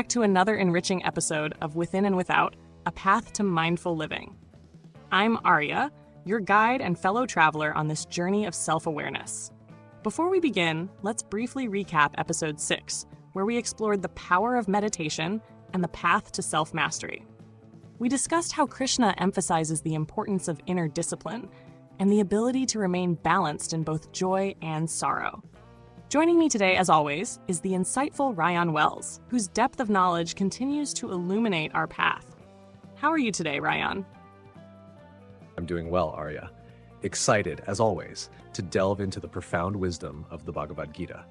back to another enriching episode of Within and Without, A Path to Mindful Living. I'm Arya, your guide and fellow traveler on this journey of self-awareness. Before we begin, let's briefly recap episode 6, where we explored the power of meditation and the path to self-mastery. We discussed how Krishna emphasizes the importance of inner discipline and the ability to remain balanced in both joy and sorrow. Joining me today, as always, is the insightful Rayan Wells, whose depth of knowledge continues to illuminate our path. How are you today, Rayan? I'm doing well, Arya. Excited, as always, to delve into the profound wisdom of the Bhagavad Gita.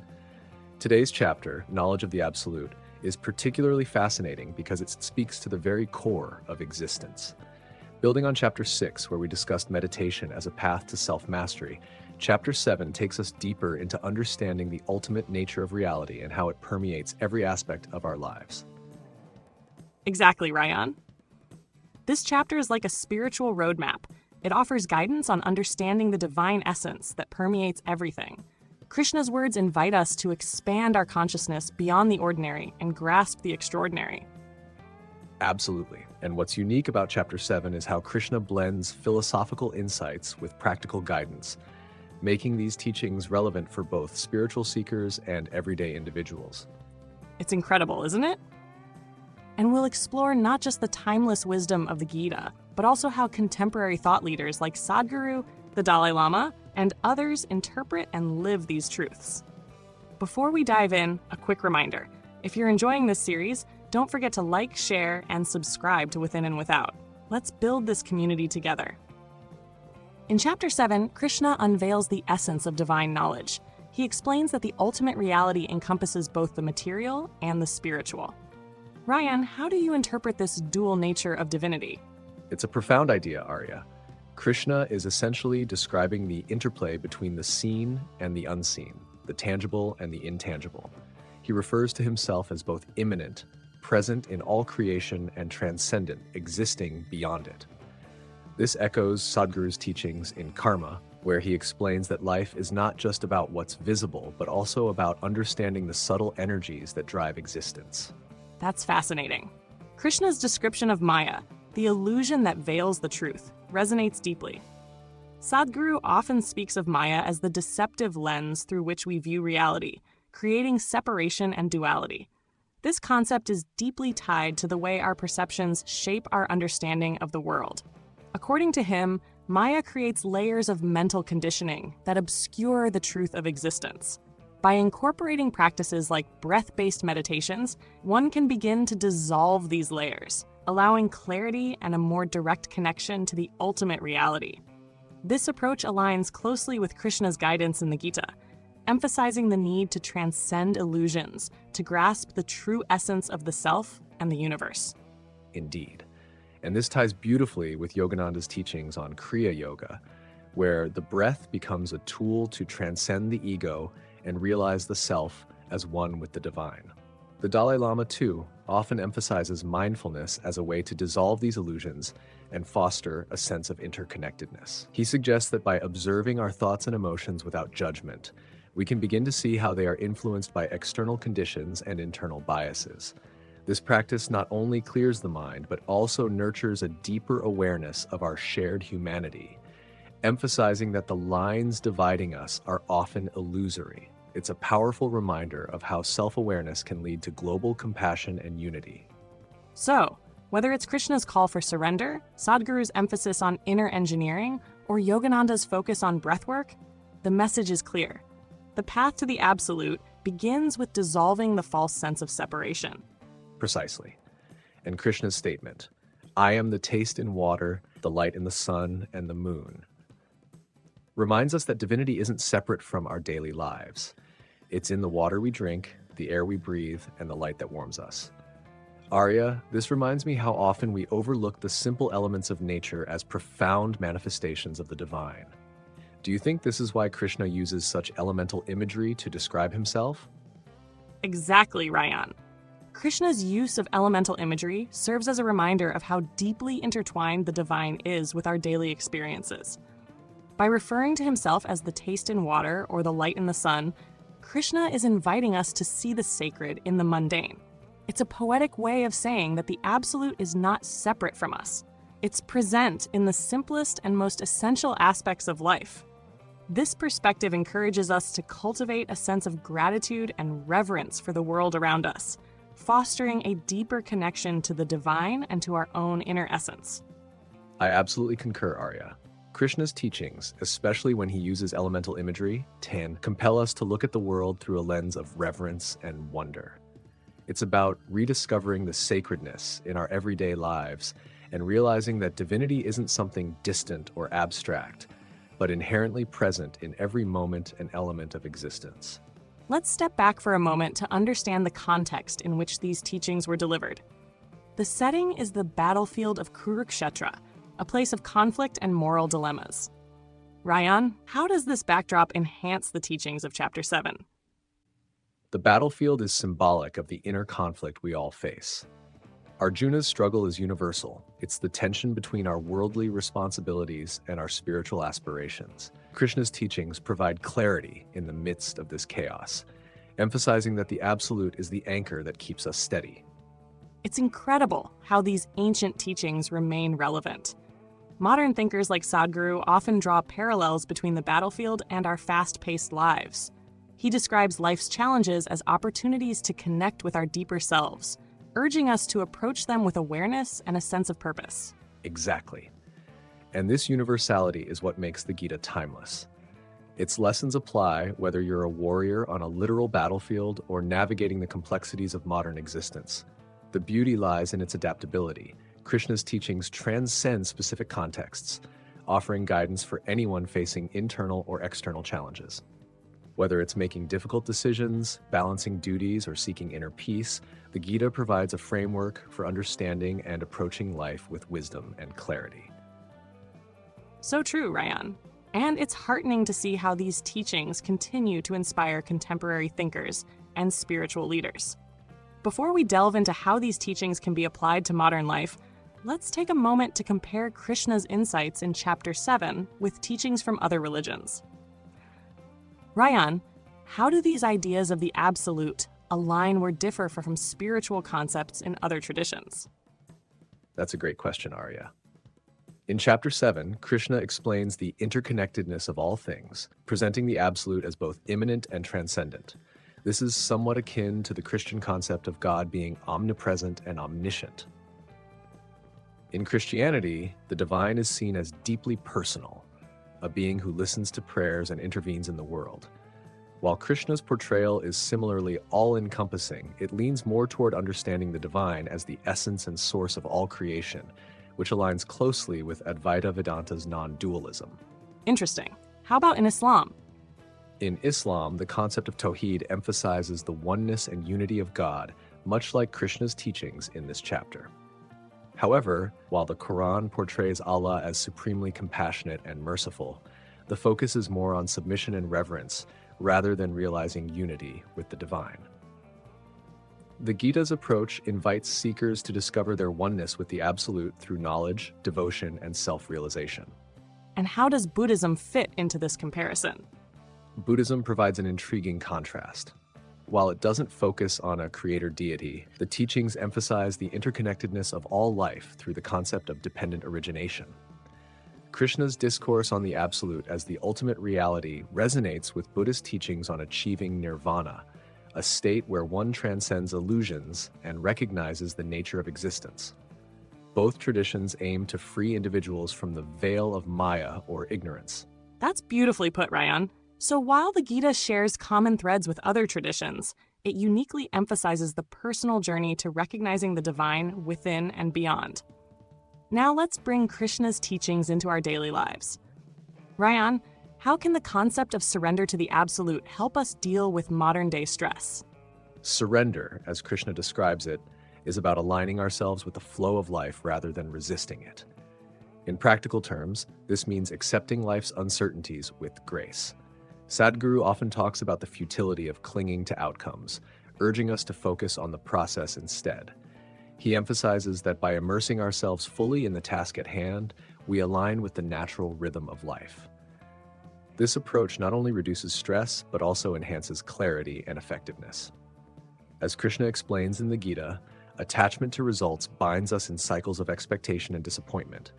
Today's chapter, Knowledge of the Absolute, is particularly fascinating because it speaks to the very core of existence. Building on Chapter 6, where we discussed meditation as a path to self-mastery, Chapter 7 takes us deeper into understanding the ultimate nature of reality and how it permeates every aspect of our lives. Exactly, Rayan. This chapter is like a spiritual roadmap. It offers guidance on understanding the divine essence that permeates everything. Krishna's words invite us to expand our consciousness beyond the ordinary and grasp the extraordinary. Absolutely. And what's unique about Chapter 7 is how Krishna blends philosophical insights with practical guidance, making these teachings relevant for both spiritual seekers and everyday individuals. It's incredible, isn't it? And we'll explore not just the timeless wisdom of the Gita, but also how contemporary thought leaders like Sadhguru, the Dalai Lama, and others interpret and live these truths. Before we dive in, a quick reminder. If you're enjoying this series, don't forget to like, share, and subscribe to Within and Without. Let's build this community together. In Chapter 7, Krishna unveils the essence of divine knowledge. He explains that the ultimate reality encompasses both the material and the spiritual. Rayan, how do you interpret this dual nature of divinity? It's a profound idea, Arya. Krishna is essentially describing the interplay between the seen and the unseen, the tangible and the intangible. He refers to himself as both immanent, present in all creation, and transcendent, existing beyond it. This echoes Sadhguru's teachings in Karma, where he explains that life is not just about what's visible, but also about understanding the subtle energies that drive existence. That's fascinating. Krishna's description of Maya, the illusion that veils the truth, resonates deeply. Sadhguru often speaks of Maya as the deceptive lens through which we view reality, creating separation and duality. This concept is deeply tied to the way our perceptions shape our understanding of the world. According to him, Maya creates layers of mental conditioning that obscure the truth of existence. By incorporating practices like breath-based meditations, one can begin to dissolve these layers, allowing clarity and a more direct connection to the ultimate reality. This approach aligns closely with Krishna's guidance in the Gita, emphasizing the need to transcend illusions, to grasp the true essence of the self and the universe. Indeed. And this ties beautifully with Yogananda's teachings on Kriya Yoga, where the breath becomes a tool to transcend the ego and realize the self as one with the divine. The Dalai Lama, too, often emphasizes mindfulness as a way to dissolve these illusions and foster a sense of interconnectedness. He suggests that by observing our thoughts and emotions without judgment, we can begin to see how they are influenced by external conditions and internal biases. This practice not only clears the mind, but also nurtures a deeper awareness of our shared humanity, emphasizing that the lines dividing us are often illusory. It's a powerful reminder of how self-awareness can lead to global compassion and unity. So, whether it's Krishna's call for surrender, Sadhguru's emphasis on inner engineering, or Yogananda's focus on breathwork, the message is clear. The path to the absolute begins with dissolving the false sense of separation. Precisely. And Krishna's statement, "I am the taste in water, the light in the sun, and the moon," reminds us that divinity isn't separate from our daily lives. It's in the water we drink, the air we breathe, and the light that warms us. Arya, this reminds me how often we overlook the simple elements of nature as profound manifestations of the divine. Do you think this is why Krishna uses such elemental imagery to describe himself? Exactly, Rayan. Krishna's use of elemental imagery serves as a reminder of how deeply intertwined the divine is with our daily experiences. By referring to himself as the taste in water or the light in the sun, Krishna is inviting us to see the sacred in the mundane. It's a poetic way of saying that the absolute is not separate from us. It's present in the simplest and most essential aspects of life. This perspective encourages us to cultivate a sense of gratitude and reverence for the world around us, fostering a deeper connection to the divine and to our own inner essence. I absolutely concur, Arya. Krishna's teachings, especially when he uses elemental imagery, can compel us to look at the world through a lens of reverence and wonder. It's about rediscovering the sacredness in our everyday lives and realizing that divinity isn't something distant or abstract, but inherently present in every moment and element of existence. Let's step back for a moment to understand the context in which these teachings were delivered. The setting is the battlefield of Kurukshetra, a place of conflict and moral dilemmas. Rayan, how does this backdrop enhance the teachings of Chapter 7? The battlefield is symbolic of the inner conflict we all face. Arjuna's struggle is universal. It's the tension between our worldly responsibilities and our spiritual aspirations. Krishna's teachings provide clarity in the midst of this chaos, emphasizing that the absolute is the anchor that keeps us steady. It's incredible how these ancient teachings remain relevant. Modern thinkers like Sadhguru often draw parallels between the battlefield and our fast-paced lives. He describes life's challenges as opportunities to connect with our deeper selves, urging us to approach them with awareness and a sense of purpose. Exactly. And this universality is what makes the Gita timeless. Its lessons apply whether you're a warrior on a literal battlefield or navigating the complexities of modern existence. The beauty lies in its adaptability. Krishna's teachings transcend specific contexts, offering guidance for anyone facing internal or external challenges. Whether it's making difficult decisions, balancing duties, or seeking inner peace, the Gita provides a framework for understanding and approaching life with wisdom and clarity. So true, Rayan. And it's heartening to see how these teachings continue to inspire contemporary thinkers and spiritual leaders. Before we delve into how these teachings can be applied to modern life, let's take a moment to compare Krishna's insights in Chapter 7 with teachings from other religions. Rayan, how do these ideas of the absolute align or differ from spiritual concepts in other traditions? That's a great question, Arya. In Chapter 7, Krishna explains the interconnectedness of all things, presenting the absolute as both immanent and transcendent. This is somewhat akin to the Christian concept of God being omnipresent and omniscient. In Christianity, the divine is seen as deeply personal, a being who listens to prayers and intervenes in the world. While Krishna's portrayal is similarly all-encompassing, it leans more toward understanding the divine as the essence and source of all creation, which aligns closely with Advaita Vedanta's non-dualism. Interesting. How about in Islam? In Islam, the concept of Tawhid emphasizes the oneness and unity of God, much like Krishna's teachings in this chapter. However, while the Quran portrays Allah as supremely compassionate and merciful, the focus is more on submission and reverence rather than realizing unity with the divine. The Gita's approach invites seekers to discover their oneness with the absolute through knowledge, devotion, and self-realization. And how does Buddhism fit into this comparison? Buddhism provides an intriguing contrast. While it doesn't focus on a creator deity, the teachings emphasize the interconnectedness of all life through the concept of dependent origination. Krishna's discourse on the absolute as the ultimate reality resonates with Buddhist teachings on achieving nirvana, a state where one transcends illusions and recognizes the nature of existence. Both traditions aim to free individuals from the veil of Maya or ignorance. That's beautifully put, Rayan. So while the Gita shares common threads with other traditions, it uniquely emphasizes the personal journey to recognizing the divine within and beyond. Now let's bring Krishna's teachings into our daily lives. Rayan, how can the concept of surrender to the absolute help us deal with modern-day stress? Surrender, as Krishna describes it, is about aligning ourselves with the flow of life rather than resisting it. In practical terms, this means accepting life's uncertainties with grace. Sadhguru often talks about the futility of clinging to outcomes, urging us to focus on the process instead. He emphasizes that by immersing ourselves fully in the task at hand, we align with the natural rhythm of life. This approach not only reduces stress, but also enhances clarity and effectiveness. As Krishna explains in the Gita, attachment to results binds us in cycles of expectation and disappointment,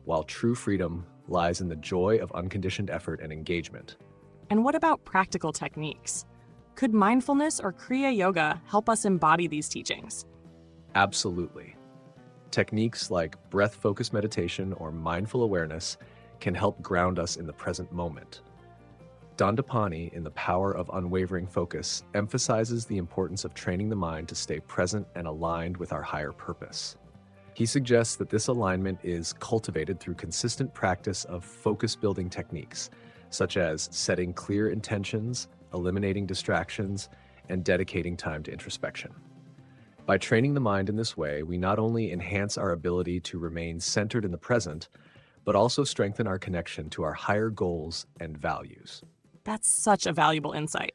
while true freedom lies in the joy of unconditioned effort and engagement. And what about practical techniques? Could mindfulness or Kriya Yoga help us embody these teachings? Absolutely. Techniques like breath-focused meditation or mindful awareness can help ground us in the present moment. Dandapani, in The Power of Unwavering Focus, emphasizes the importance of training the mind to stay present and aligned with our higher purpose. He suggests that this alignment is cultivated through consistent practice of focus-building techniques, such as setting clear intentions, eliminating distractions, and dedicating time to introspection. By training the mind in this way, we not only enhance our ability to remain centered in the present, but also strengthen our connection to our higher goals and values. That's such a valuable insight.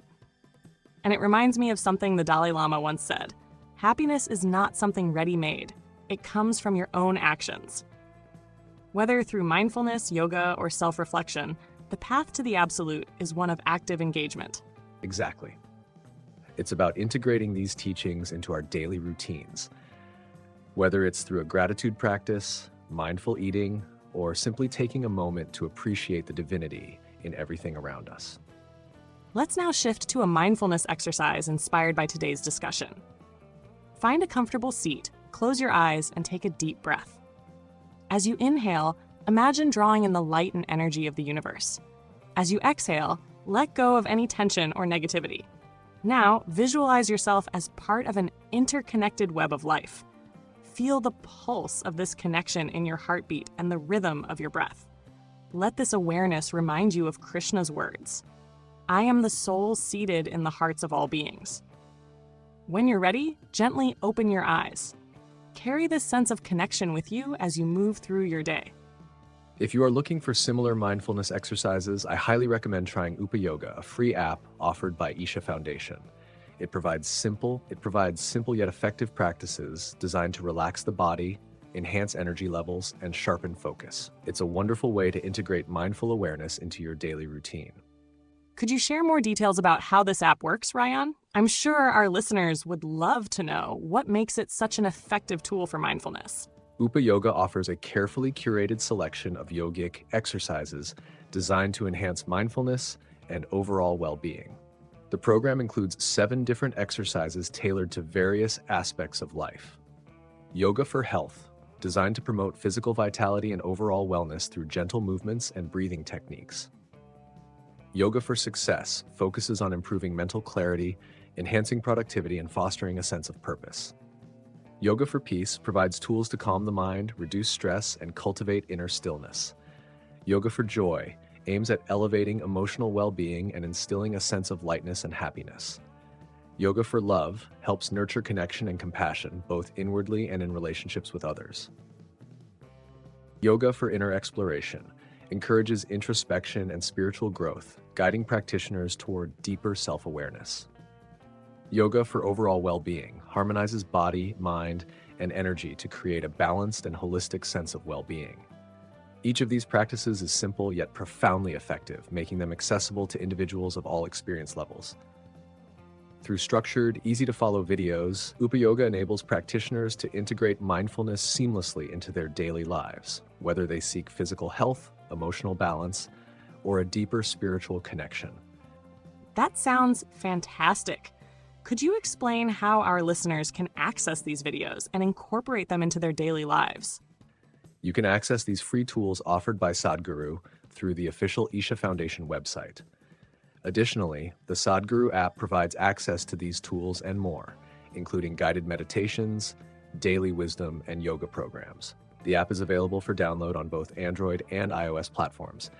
And it reminds me of something the Dalai Lama once said: happiness is not something ready-made. It comes from your own actions. Whether through mindfulness, yoga, or self-reflection, the path to the absolute is one of active engagement. Exactly. It's about integrating these teachings into our daily routines. Whether it's through a gratitude practice, mindful eating, or simply taking a moment to appreciate the divinity in everything around us. Let's now shift to a mindfulness exercise inspired by today's discussion. Find a comfortable seat, close your eyes, and take a deep breath. As you inhale, imagine drawing in the light and energy of the universe. As you exhale, let go of any tension or negativity. Now, visualize yourself as part of an interconnected web of life. Feel the pulse of this connection in your heartbeat and the rhythm of your breath. Let this awareness remind you of Krishna's words: I am the soul seated in the hearts of all beings. When you're ready, gently open your eyes. Carry this sense of connection with you as you move through your day. If you are looking for similar mindfulness exercises, I highly recommend trying Upa Yoga, a free app offered by Isha Foundation. It provides simple yet effective practices designed to relax the body, enhance energy levels, and sharpen focus. It's a wonderful way to integrate mindful awareness into your daily routine. Could you share more details about how this app works, Rayan? I'm sure our listeners would love to know what makes it such an effective tool for mindfulness. Upa Yoga offers a carefully curated selection of yogic exercises designed to enhance mindfulness and overall well-being. The program includes 7 different exercises tailored to various aspects of life. Yoga for Health, designed to promote physical vitality and overall wellness through gentle movements and breathing techniques. Yoga for Success focuses on improving mental clarity, enhancing productivity, and fostering a sense of purpose. Yoga for Peace provides tools to calm the mind, reduce stress, and cultivate inner stillness. Yoga for Joy aims at elevating emotional well-being and instilling a sense of lightness and happiness. Yoga for Love helps nurture connection and compassion, both inwardly and in relationships with others. Yoga for Inner Exploration encourages introspection and spiritual growth, guiding practitioners toward deeper self-awareness. Yoga for Overall Well-being harmonizes body, mind, and energy to create a balanced and holistic sense of well-being. Each of these practices is simple yet profoundly effective, making them accessible to individuals of all experience levels. Through structured, easy-to-follow videos, Upa Yoga enables practitioners to integrate mindfulness seamlessly into their daily lives, whether they seek physical health, emotional balance, or a deeper spiritual connection. That sounds fantastic. Could you explain how our listeners can access these videos and incorporate them into their daily lives? You can access these free tools offered by Sadhguru through the official Isha Foundation website. Additionally, the Sadhguru app provides access to these tools and more, including guided meditations, daily wisdom, and yoga programs. The app is available for download on both Android and iOS platforms.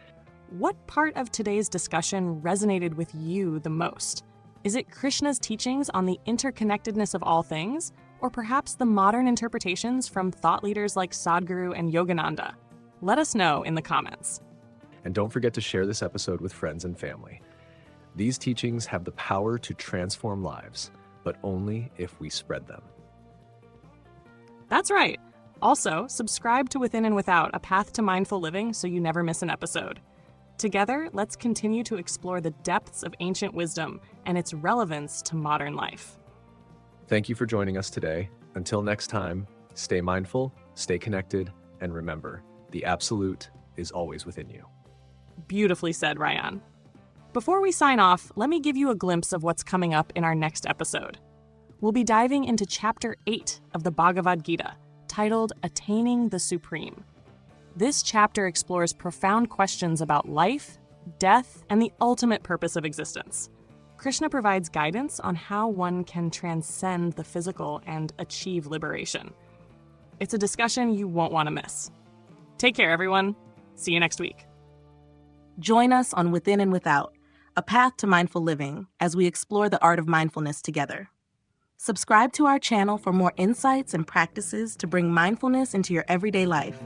What part of today's discussion resonated with you the most? Is it Krishna's teachings on the interconnectedness of all things, or perhaps the modern interpretations from thought leaders like Sadhguru and Yogananda? Let us know in the comments. And don't forget to share this episode with friends and family. These teachings have the power to transform lives, but only if we spread them. That's right. Also, subscribe to Within and Without, a path to mindful living so you never miss an episode. Together, let's continue to explore the depths of ancient wisdom and its relevance to modern life. Thank you for joining us today. Until next time, stay mindful, stay connected, and remember, the absolute is always within you. Beautifully said, Rayan. Before we sign off, let me give you a glimpse of what's coming up in our next episode. We'll be diving into Chapter 8 of the Bhagavad Gita, titled Attaining the Supreme. This chapter explores profound questions about life, death, and the ultimate purpose of existence. Krishna provides guidance on how one can transcend the physical and achieve liberation. It's a discussion you won't want to miss. Take care, everyone. See you next week. Join us on Within and Without, a path to mindful living, as we explore the art of mindfulness together. Subscribe to our channel for more insights and practices to bring mindfulness into your everyday life.